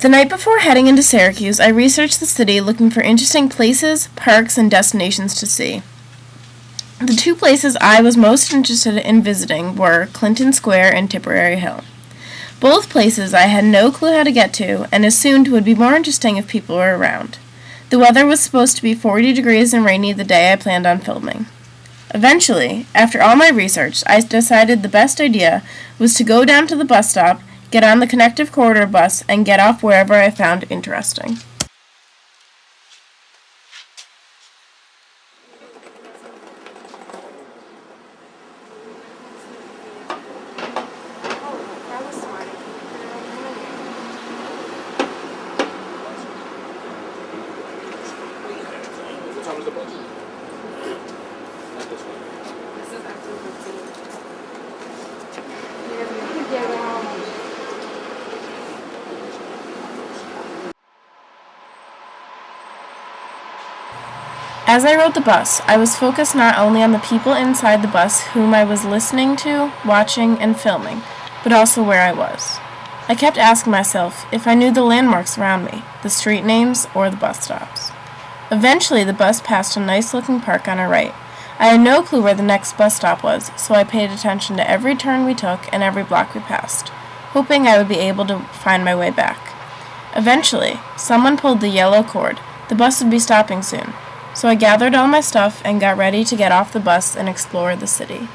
The night before heading into Syracuse, I researched the city looking for interesting places, parks, and destinations to see. The two places I was most interested in visiting were Clinton Square and Tipperary Hill. Both places I had no clue how to get to and assumed would be more interesting if people were around. The weather was supposed to be 40 degrees and rainy the day I planned on filming. Eventually, after all my research, I decided the best idea was to go down to the bus stop, get on the Connective Corridor bus, and get off wherever I found interesting. As I rode the bus, I was focused not only on the people inside the bus whom I was listening to, watching, and filming, but also where I was. I kept asking myself if I knew the landmarks around me, the street names, or the bus stops. Eventually, the bus passed a nice-looking park on our right. I had no clue where the next bus stop was, so I paid attention to every turn we took and every block we passed, hoping I would be able to find my way back. Eventually, someone pulled the yellow cord. The bus would be stopping soon. So I gathered all my stuff and got ready to get off the bus and explore the city.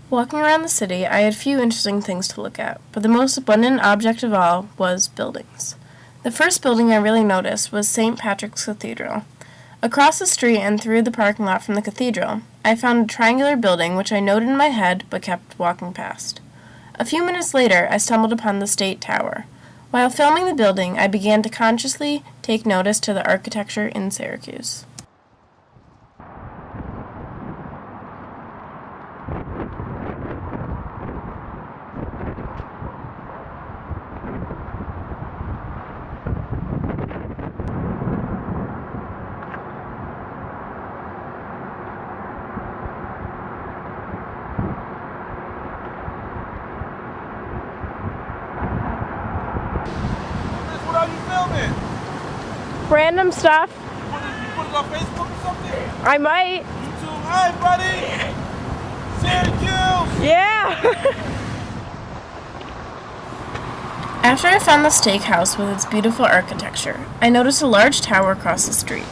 Walking around the city, I had few interesting things to look at, but the most abundant object of all was buildings. The first building I really noticed was St. Patrick's Cathedral. Across the street and through the parking lot from the cathedral, I found a triangular building which I noted in my head but kept walking past. A few minutes later, I stumbled upon the State Tower. While filming the building, I began to consciously take notice to the architecture in Syracuse. Random stuff. You put it on Facebook or something? I might. YouTube. Hi, buddy. Syracuse. Yeah. After I found the steakhouse with its beautiful architecture, I noticed a large tower across the street.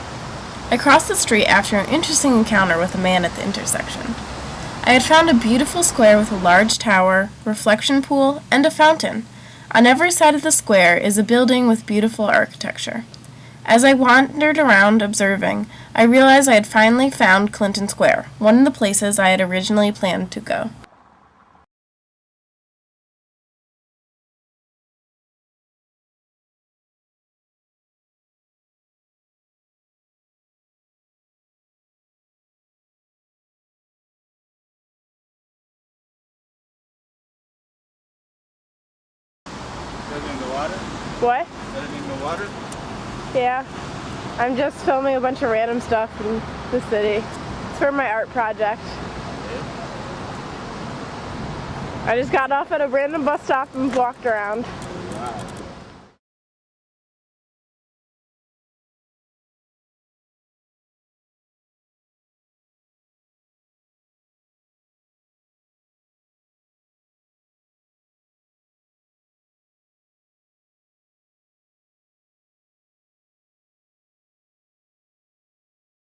I crossed the street after an interesting encounter with a man at the intersection. I had found a beautiful square with a large tower, reflection pool, and a fountain. On every side of the square is a building with beautiful architecture. As I wandered around observing, I realized I had finally found Clinton Square, one of the places I had originally planned to go. Is that in the water? What? Is that in the water? Yeah. I'm just filming a bunch of random stuff in the city. It's for my art project. I just got off at a random bus stop and walked around. Wow.